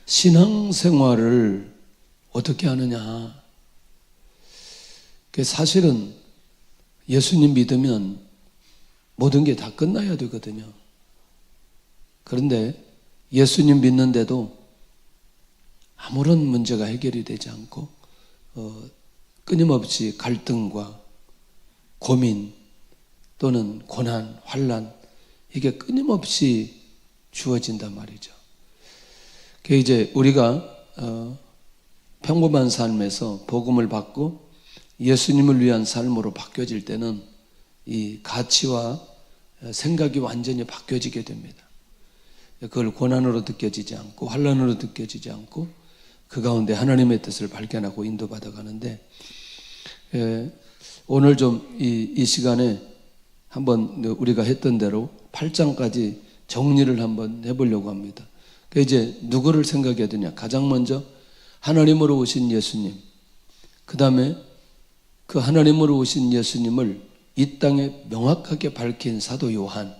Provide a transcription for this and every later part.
신앙생활을 어떻게 하느냐. 사실은 예수님 믿으면 모든 게 다 끝나야 되거든요. 그런데 예수님 믿는데도 아무런 문제가 해결이 되지 않고 끊임없이 갈등과 고민 또는 고난, 환난 이게 끊임없이 주어진단 말이죠. 이제 우리가 평범한 삶에서 복음을 받고 예수님을 위한 삶으로 바뀌어질 때는 이 가치와 생각이 완전히 바뀌어지게 됩니다. 그걸 고난으로 느껴지지 않고 환난으로 느껴지지 않고 그 가운데 하나님의 뜻을 발견하고 인도받아 가는데, 오늘 좀 이 시간에 한번 우리가 했던 대로 8장까지 정리를 한번 해보려고 합니다. 이제 누구를 생각해야 되냐? 가장 먼저 하나님으로 오신 예수님, 그 다음에 그 하나님으로 오신 예수님을 이 땅에 명확하게 밝힌 사도 요한,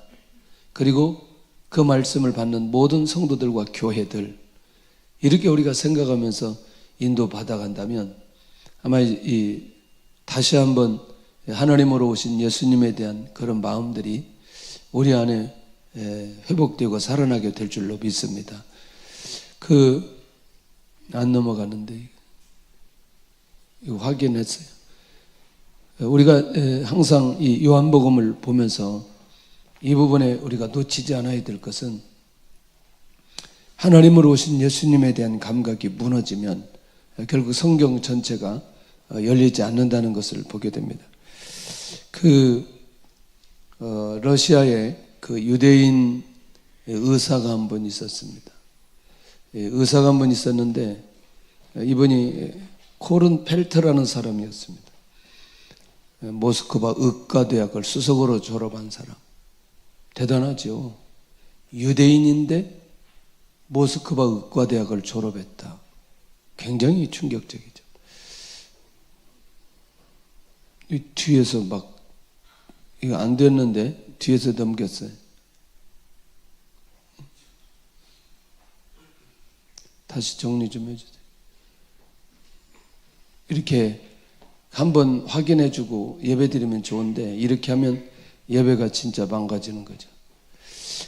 그리고 그 말씀을 받는 모든 성도들과 교회들, 이렇게 우리가 생각하면서 인도받아 간다면 아마 다시 한번 하나님으로 오신 예수님에 대한 그런 마음들이 우리 안에 회복되고 살아나게 될 줄로 믿습니다. 안 넘어가는데 이거 확인했어요. 우리가 항상 이 요한복음을 보면서 이 부분에 우리가 놓치지 않아야 될 것은, 하나님으로 오신 예수님에 대한 감각이 무너지면 결국 성경 전체가 열리지 않는다는 것을 보게 됩니다. 러시아에 유대인 의사가 한 분 있었습니다. 의사가 한 분 있었는데 이분이 코른펠트라는 사람이었습니다. 모스크바 의과대학을 수석으로 졸업한 사람. 대단하죠. 유대인인데 모스크바 의과대학을 졸업했다. 굉장히 충격적이죠. 이 뒤에서 이거 안 됐는데 뒤에서 넘겼어요. 다시 정리 좀 해주세요. 이렇게 한번 확인해주고 예배드리면 좋은데 이렇게 하면 예배가 진짜 망가지는 거죠.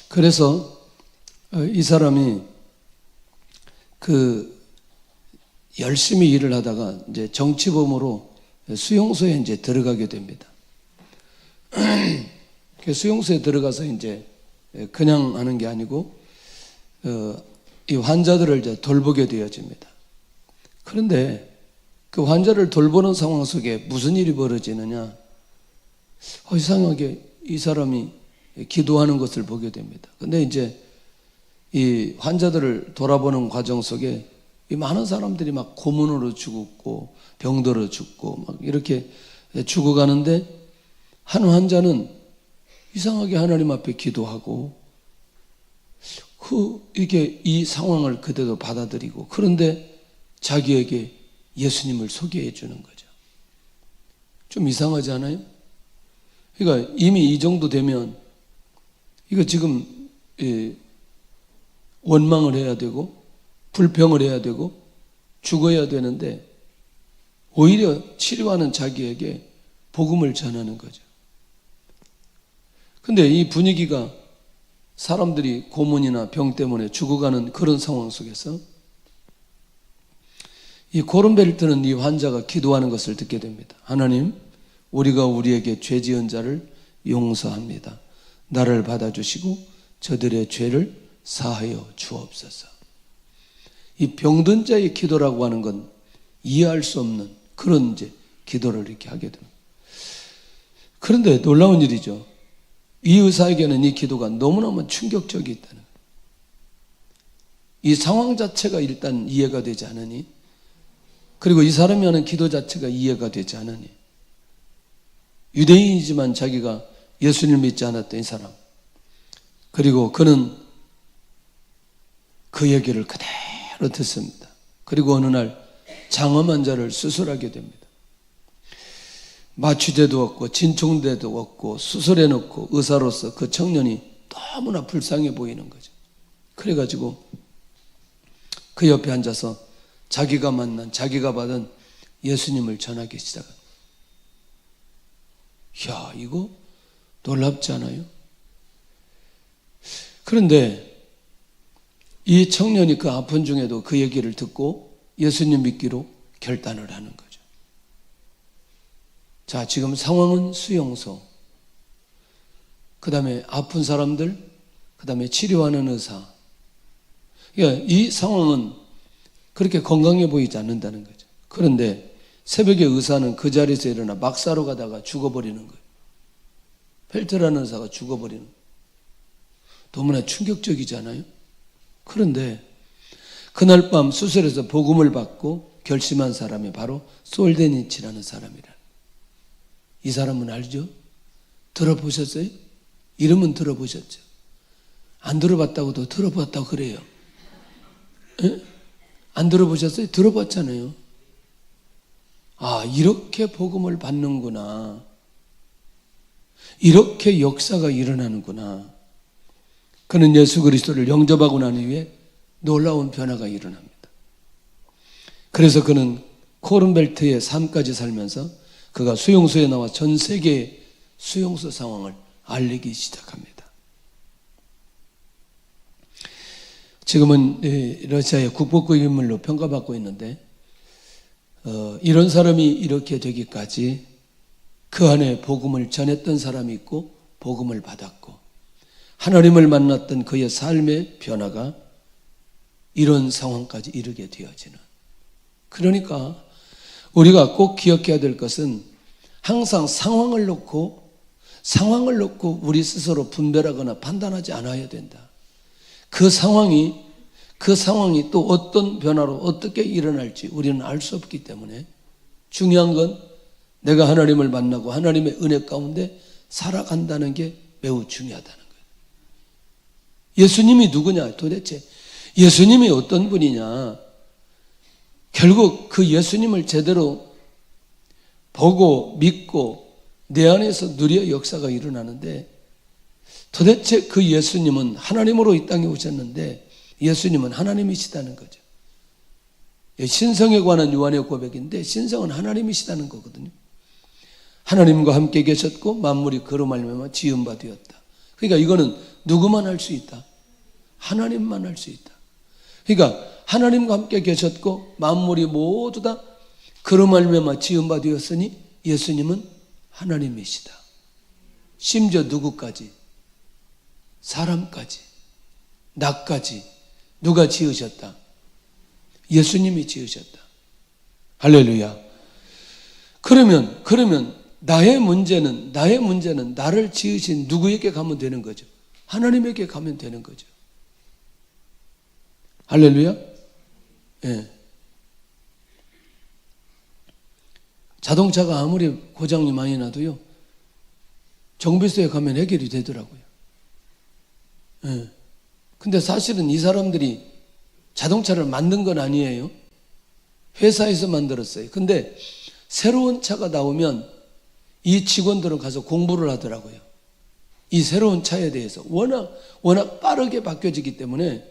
그래서 이 사람이 열심히 일을 하다가 이제 정치범으로 수용소에 이제 들어가게 됩니다. 수용소에 들어가서 이제 그냥 하는 게 아니고 이 환자들을 이제 돌보게 되어집니다. 그런데 그 환자를 돌보는 상황 속에 무슨 일이 벌어지느냐? 이상하게 이 사람이 기도하는 것을 보게 됩니다. 근데 이제 이 환자들을 돌아보는 과정 속에 이 많은 사람들이 막 고문으로 죽고 병들어 죽고 막 이렇게 죽어가는데, 한 환자는 이상하게 하나님 앞에 기도하고 이렇게 이 상황을 그대로 받아들이고, 그런데 자기에게 예수님을 소개해 주는 거죠. 좀 이상하지 않아요? 그러니까 이미 이 정도 되면 이거 지금 원망을 해야 되고 불평을 해야 되고 죽어야 되는데 오히려 치료하는 자기에게 복음을 전하는 거죠. 근데 이 분위기가 사람들이 고문이나 병 때문에 죽어가는 그런 상황 속에서 이 코른벨트는 이 환자가 기도하는 것을 듣게 됩니다. 하나님, 우리가 우리에게 죄 지은 자를 용서합니다. 나를 받아주시고 저들의 죄를 사하여 주옵소서. 이 병든 자의 기도라고 하는 건 이해할 수 없는 그런 이제 기도를 이렇게 하게 됩니다. 그런데 놀라운 일이죠. 이 의사에게는 이 기도가 너무너무 충격적이 있다는 거예요. 이 상황 자체가 일단 이해가 되지 않으니, 그리고 이 사람이 하는 기도 자체가 이해가 되지 않으니, 유대인이지만 자기가 예수님을 믿지 않았던 이 사람, 그리고 그는 그 얘기를 그대로 듣습니다. 그리고 어느 날 장엄 환자를 수술하게 됩니다. 마취제도 없고 진통제도 없고 수술해 놓고 의사로서 그 청년이 너무나 불쌍해 보이는 거죠. 그래가지고 그 옆에 앉아서 자기가 만난, 자기가 받은 예수님을 전하기 시작합니다. 이야, 이거 놀랍지 않아요? 그런데 이 청년이 그 아픈 중에도 그 얘기를 듣고 예수님 믿기로 결단을 하는 거죠. 자, 지금 상황은 수용소, 그 다음에 아픈 사람들, 그 다음에 치료하는 의사. 그러니까 이 상황은 그렇게 건강해 보이지 않는다는 거죠. 그런데 새벽에 의사는 그 자리에서 일어나 막사로 가다가 죽어버리는 거예요. 펠트라는 의사가 죽어버리는 거예요. 너무나 충격적이잖아요. 그런데 그날 밤 수술에서 복음을 받고 결심한 사람이 바로 솔데니치라는 사람이라. 이 사람은 알죠? 들어보셨어요? 이름은 들어보셨죠? 안 들어봤다고도 들어봤다고 그래요. 에? 안 들어보셨어요? 들어봤잖아요. 아, 이렇게 복음을 받는구나. 이렇게 역사가 일어나는구나. 그는 예수 그리스도를 영접하고 난 이후에 놀라운 변화가 일어납니다. 그래서 그는 코른벨트의 삶까지 살면서 그가 수용소에 나와 전 세계의 수용소 상황을 알리기 시작합니다. 지금은 러시아의 국보급 인물로 평가받고 있는데 이런 사람이 이렇게 되기까지 그 안에 복음을 전했던 사람이 있고 복음을 받았고 하나님을 만났던 그의 삶의 변화가 이런 상황까지 이르게 되어지는. 그러니까 우리가 꼭 기억해야 될 것은 항상 상황을 놓고 우리 스스로 분별하거나 판단하지 않아야 된다. 그 상황이 또 어떤 변화로 어떻게 일어날지 우리는 알 수 없기 때문에 중요한 건 내가 하나님을 만나고 하나님의 은혜 가운데 살아간다는 게 매우 중요하다는 거예요. 예수님이 누구냐? 도대체 예수님이 어떤 분이냐? 결국 그 예수님을 제대로 보고 믿고 내 안에서 누려 역사가 일어나는데 도대체 그 예수님은 하나님으로 이 땅에 오셨는데 예수님은 하나님이시다는 거죠. 신성에 관한 요한의 고백인데 신성은 하나님이시다는 거거든요. 하나님과 함께 계셨고 만물이 그로 말미암아 지은 바 되었다. 그러니까 이거는 누구만 할 수 있다? 하나님만 할 수 있다. 그러니까 하나님과 함께 계셨고 만물이 모두 다 그로 말미암아 지은 바 되었으니 예수님은 하나님이시다. 심지어 누구까지? 사람까지, 나까지 누가 지으셨다? 예수님이 지으셨다. 할렐루야. 그러면 나의 문제는 나를 지으신 누구에게 가면 되는 거죠? 하나님에게 가면 되는 거죠. 할렐루야. 예. 자동차가 아무리 고장이 많이 나도요, 정비소에 가면 해결이 되더라고요. 예. 근데 사실은 이 사람들이 자동차를 만든 건 아니에요. 회사에서 만들었어요. 근데 새로운 차가 나오면 이 직원들은 가서 공부를 하더라고요. 이 새로운 차에 대해서 워낙 빠르게 바뀌어지기 때문에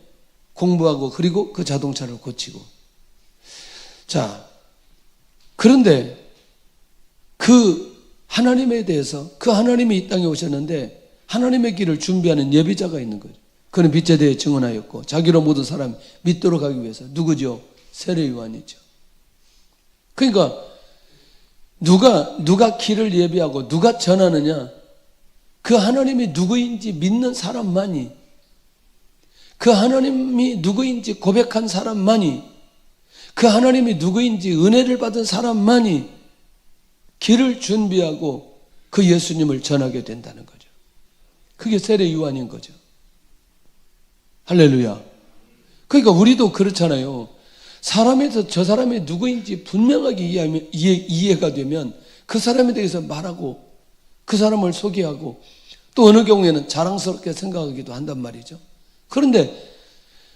공부하고 그리고 그 자동차를 고치고. 자, 그런데 그 하나님에 대해서 그 하나님이 이 땅에 오셨는데 하나님의 길을 준비하는 예비자가 있는 거죠. 그는 빛에 대해 증언하였고 자기로 모든 사람이 믿도록 하기 위해서 누구죠? 세례 요한이죠. 그러니까 누가 길을 예비하고 누가 전하느냐? 그 하나님이 누구인지 믿는 사람만이, 그 하나님이 누구인지 고백한 사람만이, 그 하나님이 누구인지 은혜를 받은 사람만이 길을 준비하고 그 예수님을 전하게 된다는 거죠. 그게 세례 요한인 거죠. 할렐루야. 그러니까 우리도 그렇잖아요. 사람에서 저 사람이 누구인지 분명하게 이해가 되면 그 사람에 대해서 말하고 그 사람을 소개하고 또 어느 경우에는 자랑스럽게 생각하기도 한단 말이죠. 그런데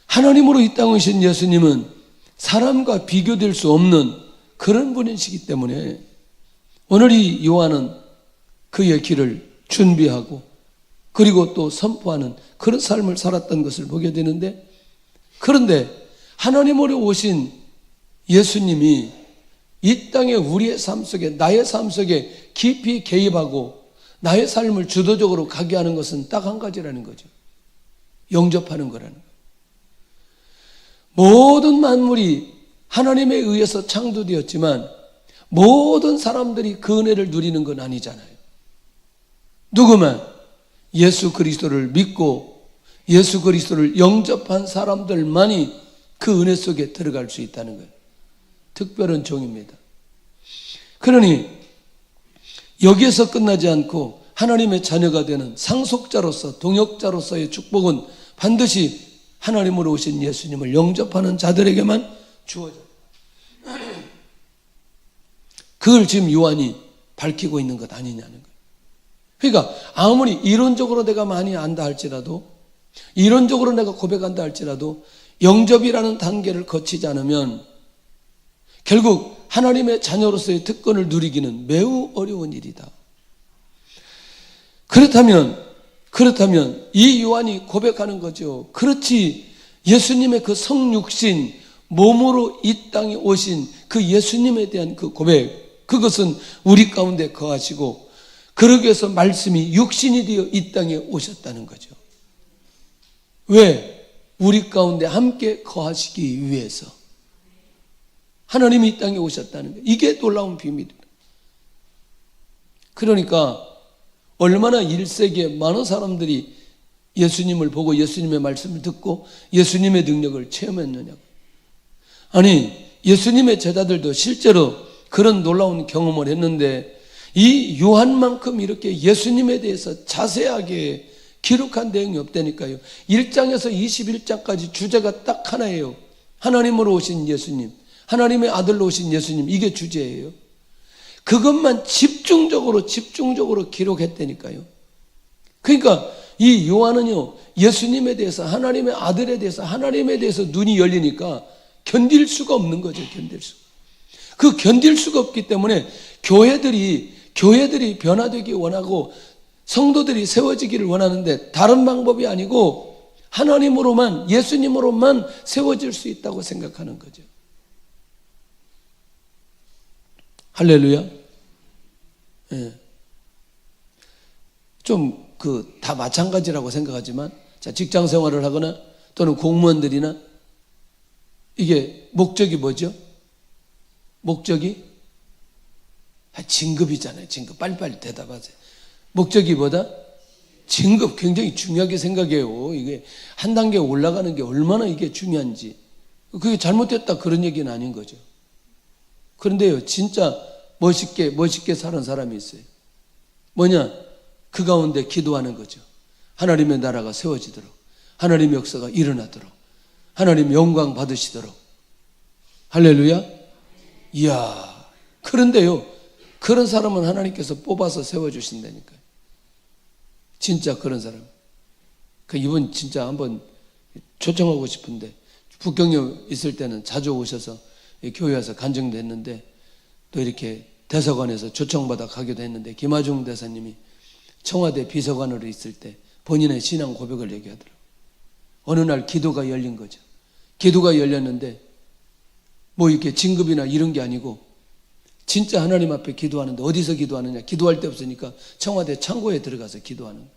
하나님으로 이 땅에 오신 예수님은 사람과 비교될 수 없는 그런 분이시기 때문에 오늘 이 요한은 그의 길을 준비하고 그리고 또 선포하는 그런 삶을 살았던 것을 보게 되는데, 그런데 하나님으로 오신 예수님이 이 땅에 우리의 삶 속에, 나의 삶 속에 깊이 개입하고 나의 삶을 주도적으로 가게 하는 것은 딱 한 가지라는 거죠. 영접하는 거라는 거예요. 모든 만물이 하나님에 의해서 창조되었지만 모든 사람들이 그 은혜를 누리는 건 아니잖아요. 누구만 예수 그리스도를 믿고 예수 그리스도를 영접한 사람들만이 그 은혜 속에 들어갈 수 있다는 거예요. 특별한 종입니다. 그러니 여기에서 끝나지 않고 하나님의 자녀가 되는 상속자로서 동역자로서의 축복은 반드시 하나님으로 오신 예수님을 영접하는 자들에게만 주어져요. 그걸 지금 요한이 밝히고 있는 것 아니냐는 거예요. 그러니까 아무리 이론적으로 내가 많이 안다 할지라도, 이론적으로 내가 고백한다 할지라도 영접이라는 단계를 거치지 않으면 결국 하나님의 자녀로서의 특권을 누리기는 매우 어려운 일이다. 그렇다면 이 요한이 고백하는 거죠. 그렇지, 예수님의 그 성육신, 몸으로 이 땅에 오신 그 예수님에 대한 그 고백, 그것은 우리 가운데 거하시고 그러기 위해서 말씀이 육신이 되어 이 땅에 오셨다는 거죠. 왜? 우리 가운데 함께 거하시기 위해서 하나님이 이 땅에 오셨다는 거예요. 이게 놀라운 비밀입니다. 그러니까 얼마나 1세기에 많은 사람들이 예수님을 보고 예수님의 말씀을 듣고 예수님의 능력을 체험했느냐고. 아니, 예수님의 제자들도 실제로 그런 놀라운 경험을 했는데 이 요한만큼 이렇게 예수님에 대해서 자세하게 기록한 내용이 없다니까요. 1장에서 21장까지 주제가 딱 하나예요. 하나님으로 오신 예수님, 하나님의 아들로 오신 예수님, 이게 주제예요. 그것만 집중적으로 기록했다니까요. 그러니까 이 요한은요, 예수님에 대해서, 하나님의 아들에 대해서 눈이 열리니까 견딜 수가 없는 거죠. 견딜 수가 없기 때문에 교회들이 변화되기 원하고 성도들이 세워지기를 원하는데 다른 방법이 아니고 하나님으로만, 예수님으로만 세워질 수 있다고 생각하는 거죠. 할렐루야. 예. 좀 다 마찬가지라고 생각하지만, 자, 직장 생활을 하거나 또는 공무원들이나 이게 목적이 뭐죠? 목적이 진급이잖아요. 진급. 빨리빨리 대답하세요. 목적이 뭐다? 진급. 굉장히 중요하게 생각해요. 이게 한 단계 올라가는 게 얼마나 이게 중요한지. 그게 잘못됐다 그런 얘기는 아닌 거죠. 그런데요, 진짜 멋있게 사는 사람이 있어요. 뭐냐? 그 가운데 기도하는 거죠. 하나님의 나라가 세워지도록, 하나님의 역사가 일어나도록, 하나님 영광 받으시도록. 할렐루야. 이야, 그런데요, 그런 사람은 하나님께서 뽑아서 세워주신다니까요. 진짜 그런 사람. 이분 진짜 한번 초청하고 싶은데, 북경에 있을 때는 자주 오셔서 교회 와서 간증도 했는데, 또 이렇게 대사관에서 초청받아 가기도 했는데, 김하중 대사님이 청와대 비서관으로 있을 때 본인의 신앙 고백을 얘기하더라고요. 어느 날 기도가 열린 거죠. 기도가 열렸는데 뭐 이렇게 진급이나 이런 게 아니고 진짜 하나님 앞에 기도하는데, 어디서 기도하느냐? 기도할 데 없으니까 청와대 창고에 들어가서 기도하는 거예요.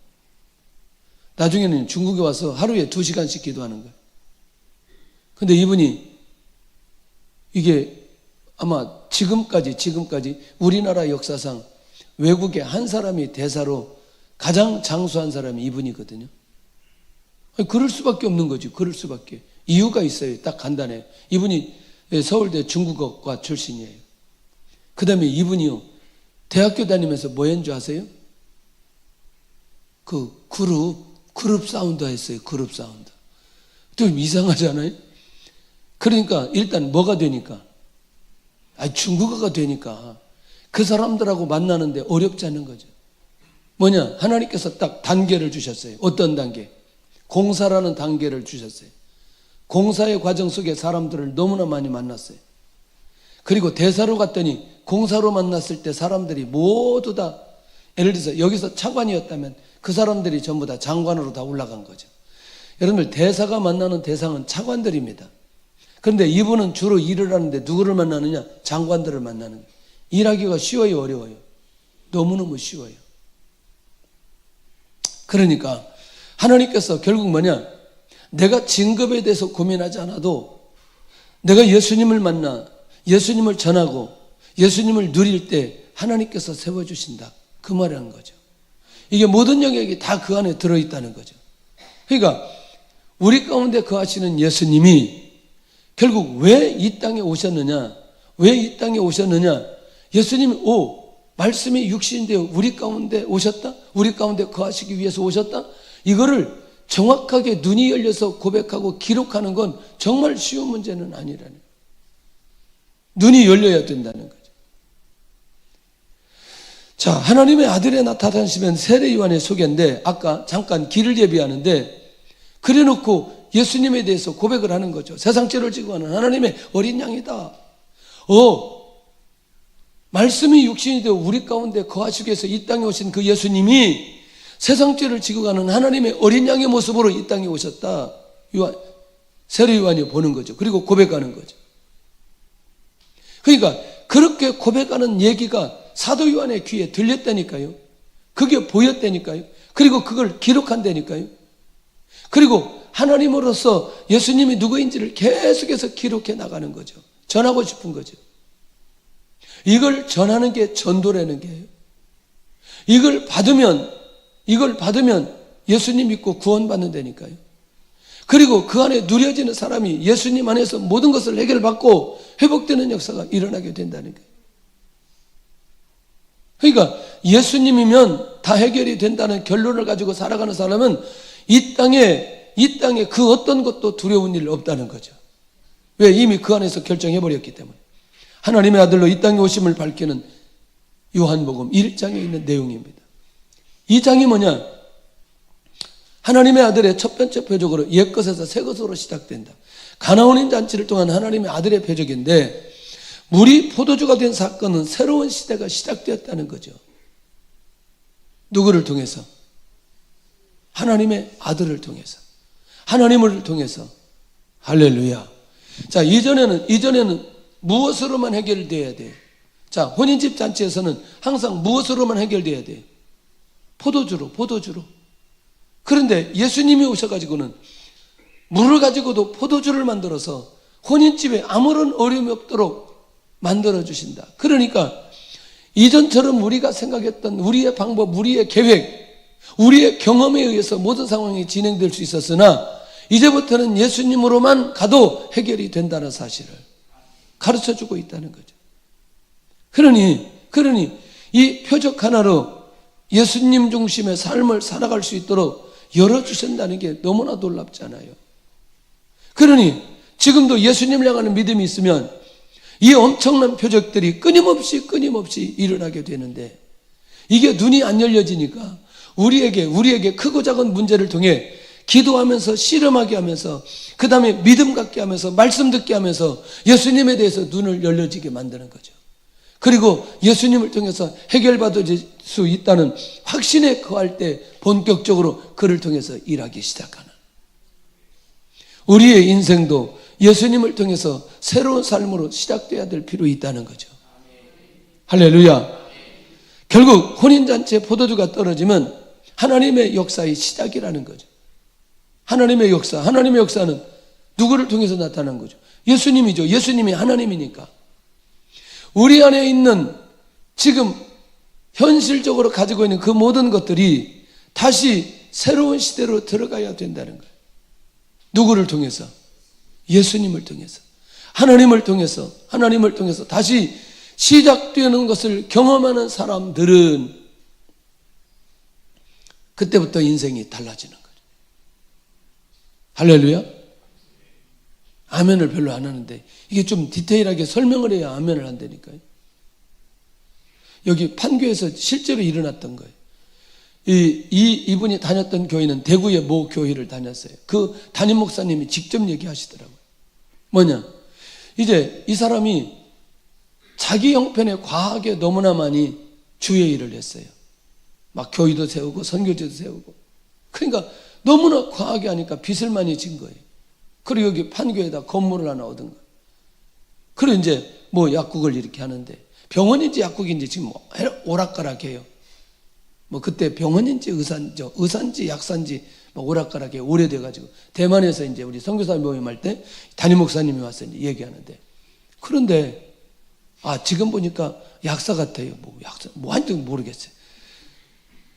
나중에는 중국에 와서 하루에 2시간씩 기도하는 거예요. 근데 이분이 이게 아마 지금까지 우리나라 역사상 외국에 한 사람이 대사로 가장 장수한 사람이 이분이거든요. 그럴 수밖에 없는 거지. 그럴 수밖에. 이유가 있어요. 딱 간단해요. 이분이 서울대 중국어과 출신이에요. 그 다음에 이분이요, 대학교 다니면서 뭐 했는 줄 아세요? 그룹 사운드 했어요. 그룹 사운드. 좀 이상하잖아요. 그러니까 일단 뭐가 되니까? 중국어가 되니까 그 사람들하고 만나는데 어렵지 않은 거죠. 뭐냐? 하나님께서 딱 단계를 주셨어요. 어떤 단계? 공사라는 단계를 주셨어요. 공사의 과정 속에 사람들을 너무나 많이 만났어요. 그리고 대사로 갔더니 공사로 만났을 때 사람들이 모두 다, 예를 들어서 여기서 차관이었다면 그 사람들이 전부 다 장관으로 다 올라간 거죠. 여러분들, 대사가 만나는 대상은 차관들입니다. 그런데 이분은 주로 일을 하는데 누구를 만나느냐? 장관들을 만나는 거예요. 일하기가 쉬워요, 어려워요? 너무너무 쉬워요. 그러니까 하나님께서 결국 뭐냐? 내가 진급에 대해서 고민하지 않아도 내가 예수님을 만나 예수님을 전하고 예수님을 누릴 때 하나님께서 세워주신다. 그 말이라는 거죠. 이게 모든 영역이 다 그 안에 들어있다는 거죠. 그러니까 우리 가운데 거하시는 예수님이 결국 왜 이 땅에 오셨느냐? 왜 이 땅에 오셨느냐? 예수님이 말씀이 육신되어 우리 가운데 오셨다? 우리 가운데 거하시기 위해서 오셨다? 이거를 정확하게 눈이 열려서 고백하고 기록하는 건 정말 쉬운 문제는 아니라는 거예요. 눈이 열려야 된다는 거죠. 자, 하나님의 아들에 나타나시면 세례 요한의 소개인데 아까 잠깐 길을 예비하는데 그래놓고 예수님에 대해서 고백을 하는 거죠. 세상 죄를 지고 가는 하나님의 어린 양이다. 말씀이 육신이 되어 우리 가운데 거하시기 위해서 이 땅에 오신 그 예수님이 세상 죄를 지고 가는 하나님의 어린 양의 모습으로 이 땅에 오셨다. 세례 요한이 보는 거죠. 그리고 고백하는 거죠. 그러니까 그렇게 고백하는 얘기가 사도 요한의 귀에 들렸다니까요. 그게 보였다니까요. 그리고 그걸 기록한다니까요. 그리고 하나님으로서 예수님이 누구인지를 계속해서 기록해 나가는 거죠. 전하고 싶은 거죠. 이걸 전하는 게 전도라는 게예요. 이걸 받으면 예수님 믿고 구원받는다니까요. 그리고 그 안에 누려지는 사람이 예수님 안에서 모든 것을 해결받고 회복되는 역사가 일어나게 된다는 거예요. 그러니까 예수님이면 다 해결이 된다는 결론을 가지고 살아가는 사람은 이 땅에 그 어떤 것도 두려운 일 없다는 거죠. 왜? 이미 그 안에서 결정해버렸기 때문에. 하나님의 아들로 이 땅에 오심을 밝히는 요한복음 1장에 있는 내용입니다. 2장이 뭐냐? 하나님의 아들의 첫 번째 표적으로 옛것에서 새것으로 시작된다. 가나온인 잔치를 통한 하나님의 아들의 표적인데 물이 포도주가 된 사건은 새로운 시대가 시작되었다는 거죠. 누구를 통해서? 하나님의 아들을 통해서. 하나님을 통해서. 할렐루야. 자, 이전에는 무엇으로만 해결돼야 돼요? 자, 혼인집 잔치에서는 항상 무엇으로만 해결돼야 돼요? 포도주로. 그런데 예수님이 오셔가지고는 물을 가지고도 포도주를 만들어서 혼인집에 아무런 어려움이 없도록 만들어주신다. 그러니까 이전처럼 우리가 생각했던 우리의 방법, 우리의 계획, 우리의 경험에 의해서 모든 상황이 진행될 수 있었으나 이제부터는 예수님으로만 가도 해결이 된다는 사실을 가르쳐주고 있다는 거죠. 그러니 이 표적 하나로 예수님 중심의 삶을 살아갈 수 있도록 열어주신다는 게 너무나 놀랍잖아요. 그러니 지금도 예수님을 향하는 믿음이 있으면 이 엄청난 표적들이 끊임없이 일어나게 되는데 이게 눈이 안 열려지니까 우리에게 크고 작은 문제를 통해 기도하면서 씨름하게 하면서 그 다음에 믿음 갖게 하면서 말씀 듣게 하면서 예수님에 대해서 눈을 열려지게 만드는 거죠. 그리고 예수님을 통해서 해결받을 수 있다는 확신에 거할 때 본격적으로 그를 통해서 일하기 시작하는 우리의 인생도 예수님을 통해서 새로운 삶으로 시작돼야 될 필요 있다는 거죠. 할렐루야. 결국 혼인잔치에 포도주가 떨어지면 하나님의 역사의 시작이라는 거죠. 하나님의 역사는 누구를 통해서 나타난 거죠? 예수님이죠. 예수님이 하나님이니까. 우리 안에 있는 지금 현실적으로 가지고 있는 그 모든 것들이 다시 새로운 시대로 들어가야 된다는 거예요. 누구를 통해서? 예수님을 통해서. 하나님을 통해서 다시 시작되는 것을 경험하는 사람들은 그때부터 인생이 달라지는 거예요. 할렐루야. 아멘을 별로 안 하는데 이게 좀 디테일하게 설명을 해야 아멘을 한다니까요. 여기 판교에서 실제로 일어났던 거예요. 이분이 다녔던 교회는 대구의 모 교회를 다녔어요. 그 담임 목사님이 직접 얘기하시더라고요. 뭐냐? 이제 이 사람이 자기 형편에 과하게 너무나 많이 주의 일을 했어요. 막 교회도 세우고 선교지도 세우고. 그러니까 너무나 과하게 하니까 빚을 많이 진 거예요. 그리고 여기 판교에다 건물을 하나 얻은 거예요. 그리고 이제 뭐 약국을 이렇게 하는데, 병원인지 약국인지 지금 뭐 오락가락해요. 뭐 그때 병원인지 의사인지 약사인지 뭐 오락가락해 오래돼가지고, 대만에서 이제 우리 선교사 모임할 때 담임 목사님이 와서 이제 얘기하는데, 그런데 지금 보니까 약사 같아요. 뭐 약사 뭐 하는지 모르겠어요.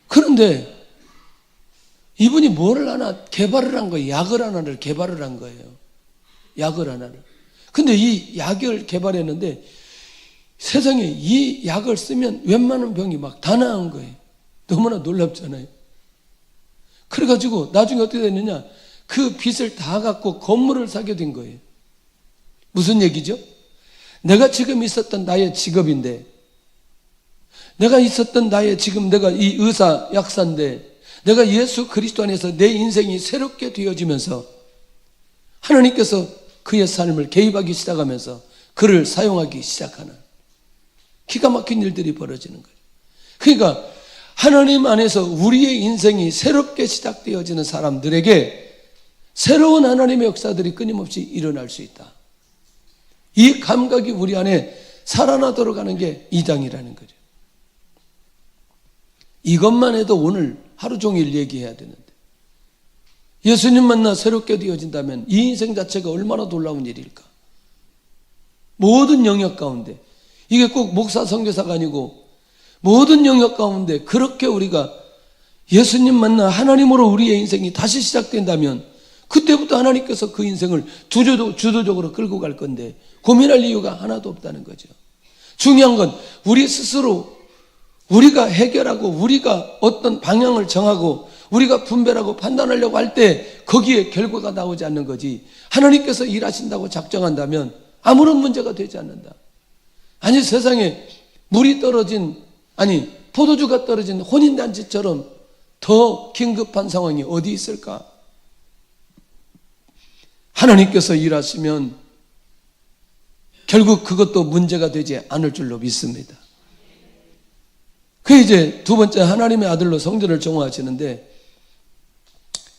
그런데 이분이 뭐를 하나 개발을 한 거예요. 약을 하나를 개발을 한 거예요. 약을 하나를. 근데 이 약을 개발했는데 세상에 이 약을 쓰면 웬만한 병이 막 다 나은 거예요. 너무나 놀랍잖아요. 그래가지고 나중에 어떻게 됐느냐, 그 빚을 다 갖고 건물을 사게 된 거예요. 무슨 얘기죠? 내가 지금 있었던 나의 직업인데, 내가 있었던 나의 지금 내가 이 의사 약사인데, 내가 예수 그리스도 안에서 내 인생이 새롭게 되어지면서 하나님께서 그의 삶을 개입하기 시작하면서 그를 사용하기 시작하는 기가 막힌 일들이 벌어지는 거예요. 그러니까 하나님 안에서 우리의 인생이 새롭게 시작되어지는 사람들에게 새로운 하나님의 역사들이 끊임없이 일어날 수 있다. 이 감각이 우리 안에 살아나도록 하는 게 이 장이라는 거죠. 이것만 해도 오늘 하루 종일 얘기해야 되는데, 예수님 만나 새롭게 되어진다면 이 인생 자체가 얼마나 놀라운 일일까. 모든 영역 가운데, 이게 꼭 목사 선교사가 아니고 모든 영역 가운데 그렇게 우리가 예수님 만나 하나님으로 우리의 인생이 다시 시작된다면 그때부터 하나님께서 그 인생을 주도적으로 끌고 갈 건데 고민할 이유가 하나도 없다는 거죠. 중요한 건 우리 스스로 우리가 해결하고 우리가 어떤 방향을 정하고 우리가 분별하고 판단하려고 할 때 거기에 결과가 나오지 않는 거지, 하나님께서 일하신다고 작정한다면 아무런 문제가 되지 않는다. 아니 세상에 물이 떨어진, 포도주가 떨어진 혼인잔치처럼 더 긴급한 상황이 어디 있을까? 하나님께서 일하시면 결국 그것도 문제가 되지 않을 줄로 믿습니다. 그 이제 두 번째, 하나님의 아들로 성전을 정화하시는데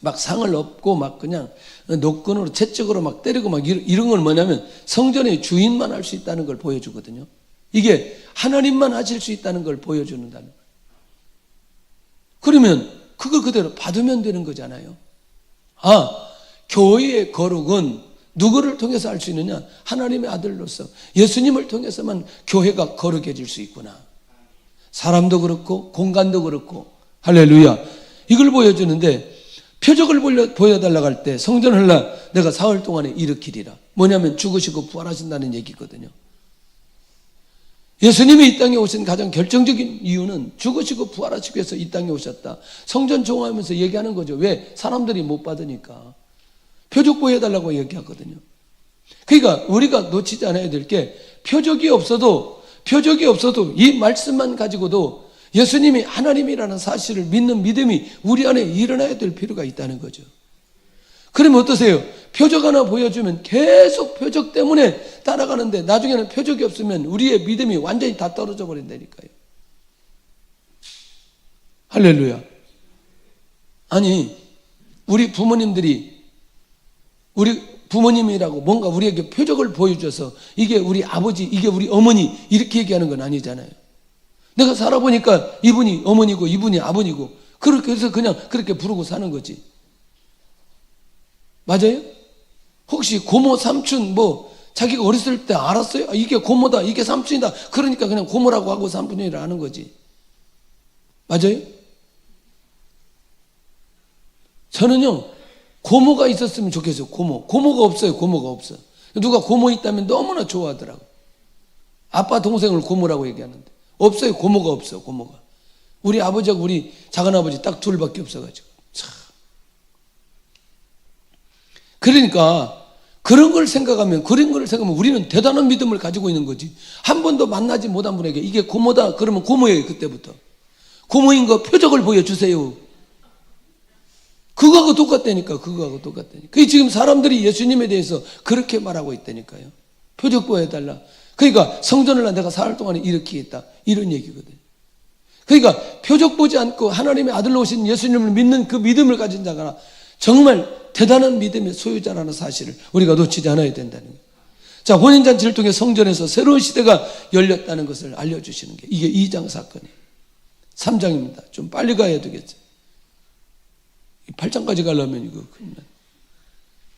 막 상을 엎고 막 그냥 노끈으로 채찍으로 막 때리고 막 이런 건 뭐냐면 성전의 주인만 할 수 있다는 걸 보여주거든요. 이게 하나님만 하실 수 있다는 걸 보여주는다는 거예요. 그러면 그거 그대로 받으면 되는 거잖아요. 교회의 거룩은 누구를 통해서 할 수 있느냐? 하나님의 아들로서 예수님을 통해서만 교회가 거룩해질 수 있구나. 사람도 그렇고 공간도 그렇고, 할렐루야. 이걸 보여주는데, 표적을 보여달라고 할 때 성전을 내가 사흘 동안에 일으키리라. 뭐냐면 죽으시고 부활하신다는 얘기거든요. 예수님이 이 땅에 오신 가장 결정적인 이유는 죽으시고 부활하시기 위해서 이 땅에 오셨다. 성전 정화하면서 얘기하는 거죠. 왜? 사람들이 못 받으니까. 표적 보여달라고 얘기하거든요. 그러니까 우리가 놓치지 않아야 될 게, 표적이 없어도 이 말씀만 가지고도 예수님이 하나님이라는 사실을 믿는 믿음이 우리 안에 일어나야 될 필요가 있다는 거죠. 그러면 어떠세요? 표적 하나 보여주면 계속 표적 때문에 따라가는데 나중에는 표적이 없으면 우리의 믿음이 완전히 다 떨어져 버린다니까요. 할렐루야. 아니, 우리 부모님이라고 뭔가 우리에게 표적을 보여줘서 이게 우리 아버지, 이게 우리 어머니 이렇게 얘기하는 건 아니잖아요. 내가 살아보니까 이분이 어머니고 이분이 아버니고 그렇게 해서 그냥 그렇게 부르고 사는 거지. 맞아요? 혹시 고모, 삼촌 자기가 어렸을 때 알았어요? 이게 고모다, 이게 삼촌이다. 그러니까 그냥 고모라고 하고 삼촌이라 하는 거지. 맞아요? 저는요, 고모가 있었으면 좋겠어요. 고모가 없어요. 고모가 없어. 누가 고모 있다면 너무나 좋아하더라고. 아빠 동생을 고모라고 얘기하는데 없어요. 고모가 없어. 고모가. 우리 아버지하고 우리 작은아버지 딱 둘밖에 없어가지고. 참. 그러니까 그런 걸 생각하면 우리는 대단한 믿음을 가지고 있는 거지. 한 번도 만나지 못한 분에게 이게 고모다 그러면 고모예요. 그때부터. 고모인 거 표적을 보여주세요. 그거하고 똑같다니까. 그게 지금 사람들이 예수님에 대해서 그렇게 말하고 있다니까요. 표적 보여달라. 그러니까 성전을 내가 사흘 동안에 일으키겠다. 이런 얘기거든요. 그러니까 표적 보지 않고 하나님의 아들로 오신 예수님을 믿는 그 믿음을 가진 자가 정말 대단한 믿음의 소유자라는 사실을 우리가 놓치지 않아야 된다는 거예요. 자, 혼인잔치를 통해 성전에서 새로운 시대가 열렸다는 것을 알려주시는 게 이게 2장 사건이에요. 3장입니다. 좀 빨리 가야 되겠죠. 8장까지 가려면 이거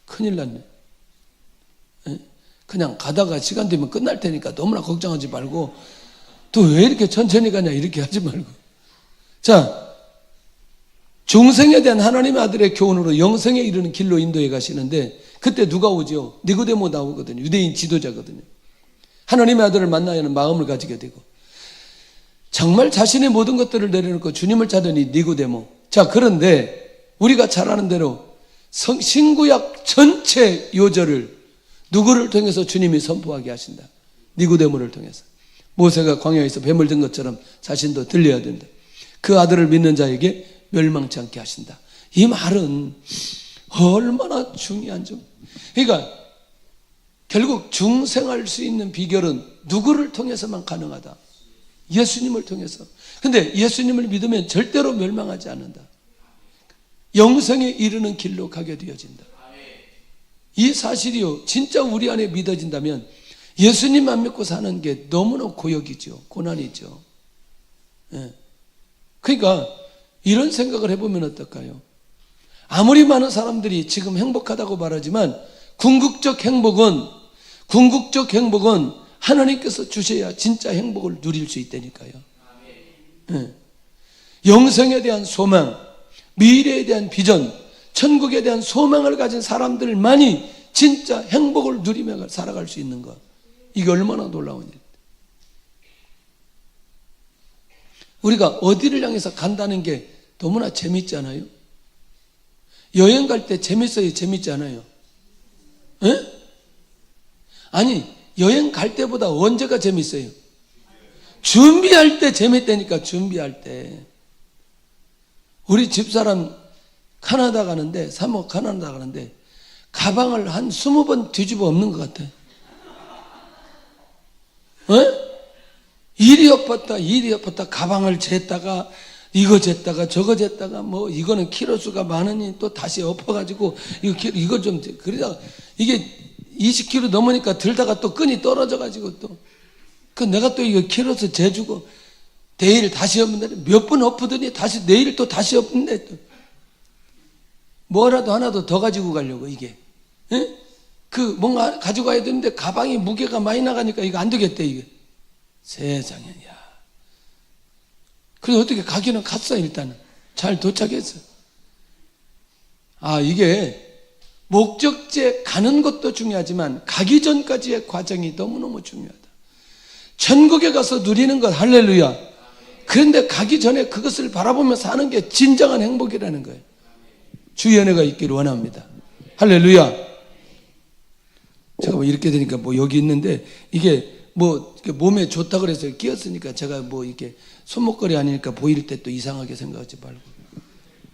큰일 났네. 그냥 가다가 시간 되면 끝날 테니까 너무나 걱정하지 말고 또 왜 이렇게 천천히 가냐 이렇게 하지 말고. 자, 중생에 대한 하나님의 아들의 교훈으로 영생에 이르는 길로 인도해 가시는데 그때 누가 오죠? 니고데모 나오거든요. 유대인 지도자거든요. 하나님의 아들을 만나야 하는 마음을 가지게 되고 정말 자신의 모든 것들을 내려놓고 주님을 찾은 이 니고데모. 자, 그런데 우리가 잘 아는 대로 신구약 전체 요절을 누구를 통해서 주님이 선포하게 하신다? 니고데모를 통해서. 모세가 광야에서 뱀을 든 것처럼 자신도 들려야 된다. 그 아들을 믿는 자에게 멸망치 않게 하신다. 이 말은 얼마나 중요한 점. 그러니까 결국 중생할 수 있는 비결은 누구를 통해서만 가능하다? 예수님을 통해서. 근데 예수님을 믿으면 절대로 멸망하지 않는다. 영생에 이르는 길로 가게 되어진다. 이 사실이요, 진짜 우리 안에 믿어진다면 예수님만 믿고 사는 게 너무나 고역이죠. 고난이죠. 예. 그러니까 이런 생각을 해보면 어떨까요? 아무리 많은 사람들이 지금 행복하다고 말하지만 궁극적 행복은 하나님께서 주셔야 진짜 행복을 누릴 수 있다니까요. 예. 영생에 대한 소망, 미래에 대한 비전, 천국에 대한 소망을 가진 사람들만이 진짜 행복을 누리며 살아갈 수 있는 것. 이게 얼마나 놀라운 일. 우리가 어디를 향해서 간다는 게 너무나 재밌잖아요. 여행 갈 때 재밌어요, 재밌지 않아요? 에? 아니, 여행 갈 때보다 언제가 재밌어요? 준비할 때 재밌다니까. 준비할 때. 우리 집사람 카나다 가는데, 사모 카나다 가는데 가방을 한 20번 뒤집어 엎는 것 같아. 이리 엎었다 가방을 쟀다가 이거 쟀다가 저거 쟀다가 뭐 이거는 키로수가 많으니 또 다시 엎어가지고 이거 좀 그러다가 이게 20kg 넘으니까 들다가 또 끈이 떨어져가지고 또 그 내가 또 이거 키로수 재주고 내일 다시 엎는데 몇 번 엎으더니 다시 내일 또 다시 엎는데 또 뭐라도 하나 더 가지고 가려고 이게 그 뭔가 가지고 가야 되는데 가방이 무게가 많이 나가니까 이거 안 되겠대 이게. 세상에, 야. 그래서 어떻게 가기는 갔어, 일단은. 잘 도착했어. 아, 이게 목적지에 가는 것도 중요하지만 가기 전까지의 과정이 너무너무 중요하다. 천국에 가서 누리는 것, 할렐루야. 그런데 가기 전에 그것을 바라보며 사는 게 진정한 행복이라는 거예요. 주의 은혜가 있기를 원합니다. 할렐루야. 제가 뭐 이렇게 되니까 뭐 여기 있는데 이게 뭐 몸에 좋다 그래서 끼었으니까 제가 뭐 이렇게 손목걸이 아니니까 보일 때 또 이상하게 생각하지 말고.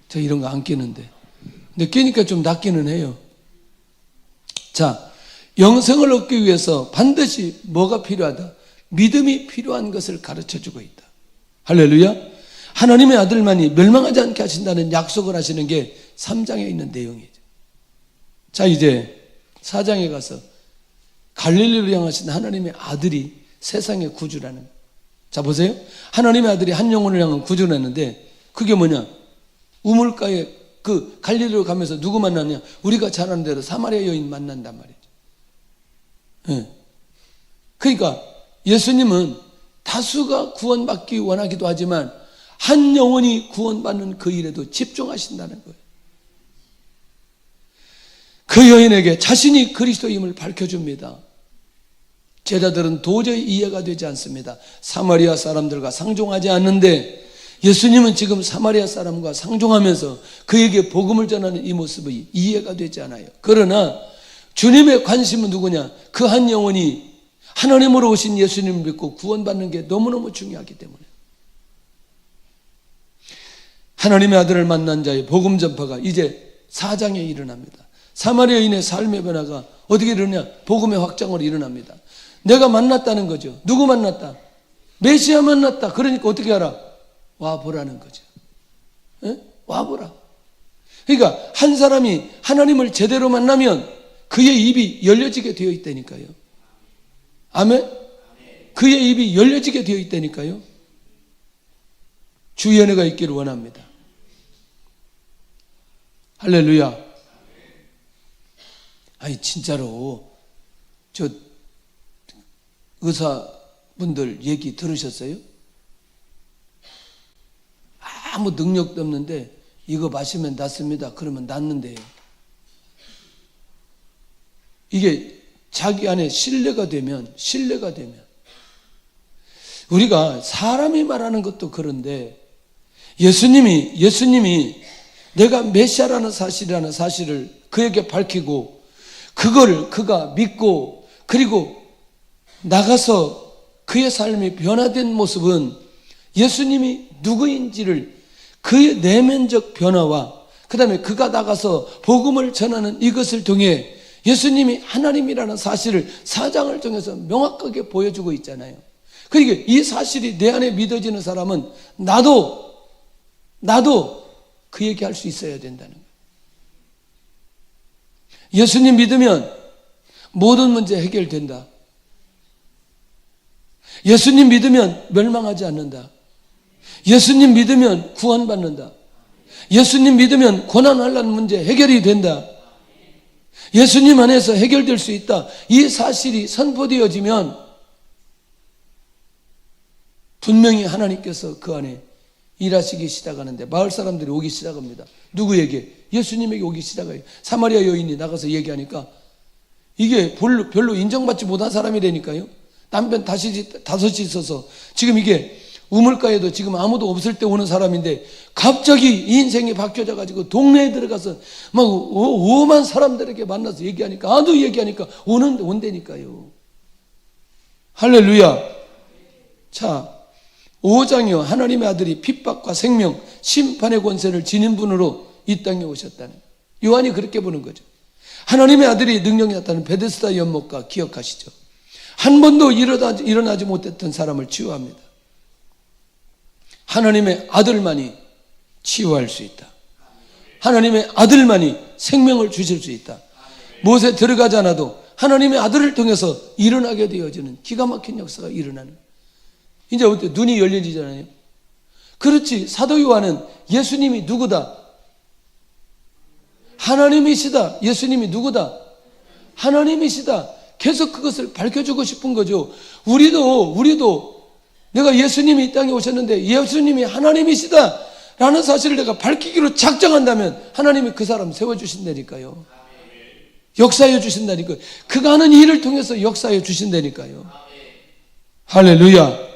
제가 이런 거 안 끼는데. 근데 끼니까 좀 낫기는 해요. 자, 영생을 얻기 위해서 반드시 뭐가 필요하다? 믿음이 필요한 것을 가르쳐주고 있다. 할렐루야. 하나님의 아들만이 멸망하지 않게 하신다는 약속을 하시는 게 3장에 있는 내용이죠. 자, 이제 4장에 가서 갈릴리로 향하신 하나님의 아들이 세상의 구주라는. 자, 보세요. 하나님의 아들이 한 영혼을 향한 구주를 했는데 그게 뭐냐? 우물가에 그 갈릴리로 가면서 누구 만나냐? 우리가 잘 아는 대로 사마리아 여인 만난단 말이죠. 네. 그러니까 예수님은 다수가 구원받기 원하기도 하지만 한 영혼이 구원받는 그 일에도 집중하신다는 거예요. 그 여인에게 자신이 그리스도임을 밝혀줍니다. 제자들은 도저히 이해가 되지 않습니다. 사마리아 사람들과 상종하지 않는데 예수님은 지금 사마리아 사람과 상종하면서 그에게 복음을 전하는 이 모습이 이해가 되지 않아요. 그러나 주님의 관심은 누구냐? 그 한 영혼이 하나님으로 오신 예수님을 믿고 구원받는 게 너무너무 중요하기 때문에 하나님의 아들을 만난 자의 복음 전파가 이제 4장에 일어납니다. 사마리아인의 삶의 변화가 어떻게 일어나냐? 복음의 확장으로 일어납니다. 내가 만났다는 거죠. 누구 만났다? 메시아 만났다. 그러니까 어떻게 하라? 와보라는 거죠. 에? 와보라. 그러니까 한 사람이 하나님을 제대로 만나면 그의 입이 열려지게 되어 있다니까요. 아멘? 그의 입이 열려지게 되어 있다니까요. 주의 은혜가 있기를 원합니다. 할렐루야. 아니 진짜로 저 의사분들 얘기 들으셨어요? 아무 능력도 없는데 이거 마시면 낫습니다. 그러면 낫는데요. 이게 자기 안에 신뢰가 되면 우리가 사람이 말하는 것도 그런데 예수님이 내가 메시아라는 사실을 그에게 밝히고 그걸 그가 믿고 그리고 나가서 그의 삶이 변화된 모습은 예수님이 누구인지를 그의 내면적 변화와 그 다음에 그가 나가서 복음을 전하는 이것을 통해 예수님이 하나님이라는 사실을 사장을 통해서 명확하게 보여주고 있잖아요. 그러니까 이 사실이 내 안에 믿어지는 사람은 나도 그 얘기할 수 있어야 된다는 거예요. 예수님 믿으면 모든 문제 해결된다. 예수님 믿으면 멸망하지 않는다. 예수님 믿으면 구원받는다. 예수님 믿으면 고난하려는 문제 해결이 된다. 예수님 안에서 해결될 수 있다. 이 사실이 선포되어지면 분명히 하나님께서 그 안에 일하시기 시작하는데 마을 사람들이 오기 시작합니다. 누구에게? 예수님에게 오기 시작해요. 사마리아 여인이 나가서 얘기하니까 이게 별로 인정받지 못한 사람이라니까요. 남편 다섯이 있어서 지금 이게 우물가에도 지금 아무도 없을 때 오는 사람인데 갑자기 이 인생이 바뀌어져 가지고 동네에 들어가서 막 오만 사람들에게 만나서 얘기하니까 온다니까요. 할렐루야. 자, 5장이요. 하나님의 아들이 핍박과 생명, 심판의 권세를 지닌 분으로 이 땅에 오셨다는 거예요. 요한이 그렇게 보는 거죠. 하나님의 아들이 능력이 나타나는 베데스다 연못가 기억하시죠? 한 번도 일어나지 못했던 사람을 치유합니다. 하나님의 아들만이 치유할 수 있다. 하나님의 아들만이 생명을 주실 수 있다. 못에 들어가지 않아도 하나님의 아들을 통해서 일어나게 되어지는 기가 막힌 역사가 일어나는. 이제 어때? 눈이 열려지잖아요. 그렇지. 사도 요한은 예수님이 누구다? 하나님이시다. 예수님이 누구다? 하나님이시다. 계속 그것을 밝혀주고 싶은 거죠. 우리도 내가 예수님이 이 땅에 오셨는데 예수님이 하나님이시다 라는 사실을 내가 밝히기로 작정한다면 하나님이 그 사람 세워주신다니까요. 역사해 주신다니까요. 그가 하는 일을 통해서 역사해 주신다니까요. 할렐루야.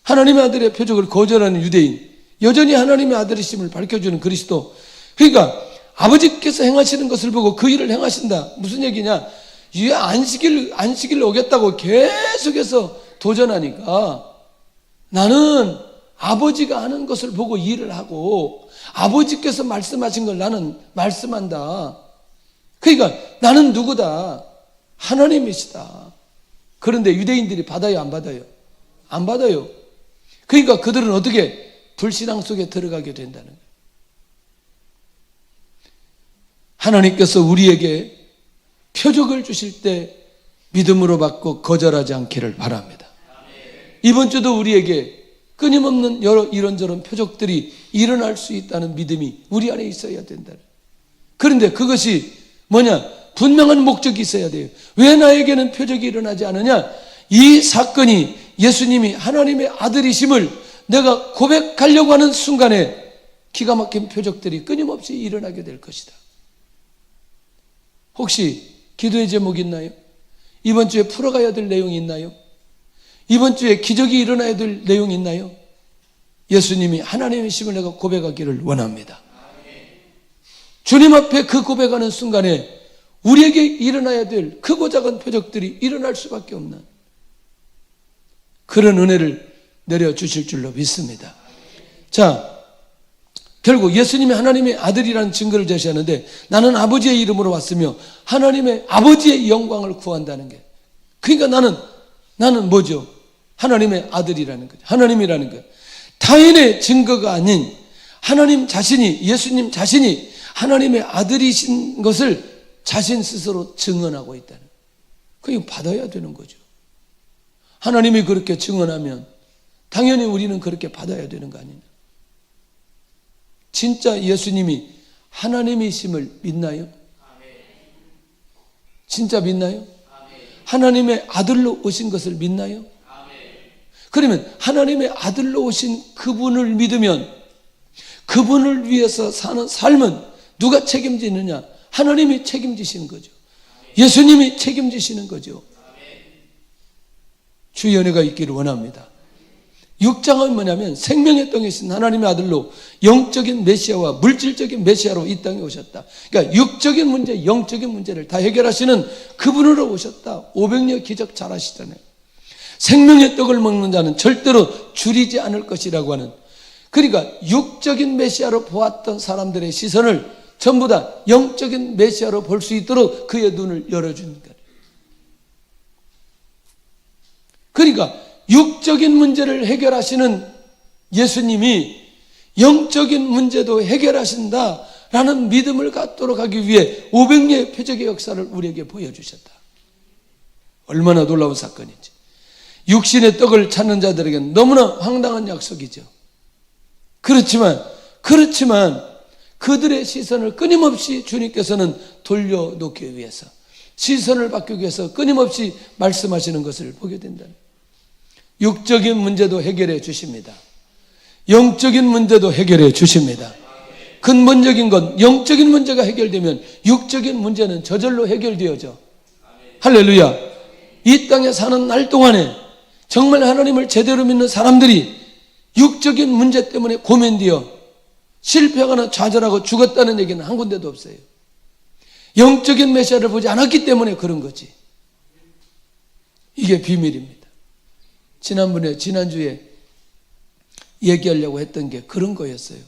하나님의 아들의 표적을 거절하는 유대인, 여전히 하나님의 아들이심을 밝혀주는 그리스도. 그러니까 아버지께서 행하시는 것을 보고 그 일을 행하신다. 무슨 얘기냐? 이 안식일 오겠다고 계속해서 도전하니까 나는 아버지가 하는 것을 보고 일을 하고 아버지께서 말씀하신 걸 나는 말씀한다. 그러니까 나는 누구다? 하나님이시다. 그런데 유대인들이 받아요, 안 받아요? 안 받아요. 그러니까 그들은 어떻게 불신앙 속에 들어가게 된다는 거예요. 하나님께서 우리에게 표적을 주실 때 믿음으로 받고 거절하지 않기를 바랍니다. 이번 주도 우리에게 끊임없는 여러 이런저런 표적들이 일어날 수 있다는 믿음이 우리 안에 있어야 된다. 그런데 그것이 뭐냐? 분명한 목적이 있어야 돼요. 왜 나에게는 표적이 일어나지 않느냐? 이 사건이 예수님이 하나님의 아들이심을 내가 고백하려고 하는 순간에 기가 막힌 표적들이 끊임없이 일어나게 될 것이다. 혹시 기도의 제목 있나요? 이번 주에 풀어가야 될 내용이 있나요? 이번 주에 기적이 일어나야 될 내용이 있나요? 예수님이 하나님이심을 내가 고백하기를 원합니다. 주님 앞에 그 고백하는 순간에 우리에게 일어나야 될 크고 작은 표적들이 일어날 수밖에 없는 그런 은혜를 내려주실 줄로 믿습니다. 자, 결국 예수님이 하나님의 아들이라는 증거를 제시하는데 나는 아버지의 이름으로 왔으며 하나님의 아버지의 영광을 구한다는 게, 그러니까 나는 뭐죠? 하나님의 아들이라는 거죠. 하나님이라는 거예요. 타인의 증거가 아닌 하나님 자신이, 예수님 자신이 하나님의 아들이신 것을 자신 스스로 증언하고 있다는 거예요. 그거 받아야 되는 거죠. 하나님이 그렇게 증언하면 당연히 우리는 그렇게 받아야 되는 거 아니냐. 진짜 예수님이 하나님이심을 믿나요? 진짜 믿나요? 하나님의 아들로 오신 것을 믿나요? 그러면 하나님의 아들로 오신 그분을 믿으면 그분을 위해서 사는 삶은 누가 책임지느냐? 하나님이 책임지시는 거죠. 예수님이 책임지시는 거죠. 주의 은혜가 있기를 원합니다. 6장은 뭐냐면 생명의 땅에 있는 하나님의 아들로 영적인 메시아와 물질적인 메시아로 이 땅에 오셨다. 그러니까 육적인 문제, 영적인 문제를 다 해결하시는 그분으로 오셨다. 500년 기적 잘 하시잖아요. 생명의 떡을 먹는 자는 절대로 줄이지 않을 것이라고 하는, 그러니까 육적인 메시아로 보았던 사람들의 시선을 전부 다 영적인 메시아로 볼 수 있도록 그의 눈을 열어주는 거예요. 그러니까 육적인 문제를 해결하시는 예수님이 영적인 문제도 해결하신다라는 믿음을 갖도록 하기 위해 500년의 표적의 역사를 우리에게 보여주셨다. 얼마나 놀라운 사건인지. 육신의 떡을 찾는 자들에게는 너무나 황당한 약속이죠. 그렇지만 그들의 시선을 끊임없이 주님께서는 돌려놓기 위해서, 시선을 바꾸기 위해서 끊임없이 말씀하시는 것을 보게 된다는, 육적인 문제도 해결해 주십니다. 영적인 문제도 해결해 주십니다. 근본적인 건 영적인 문제가 해결되면 육적인 문제는 저절로 해결되어져. 할렐루야. 이 땅에 사는 날 동안에 정말 하나님을 제대로 믿는 사람들이 육적인 문제 때문에 고민되어 실패하거나 좌절하고 죽었다는 얘기는 한 군데도 없어요. 영적인 메시아를 보지 않았기 때문에 그런 거지. 이게 비밀입니다. 지난주에 얘기하려고 했던 게 그런 거였어요.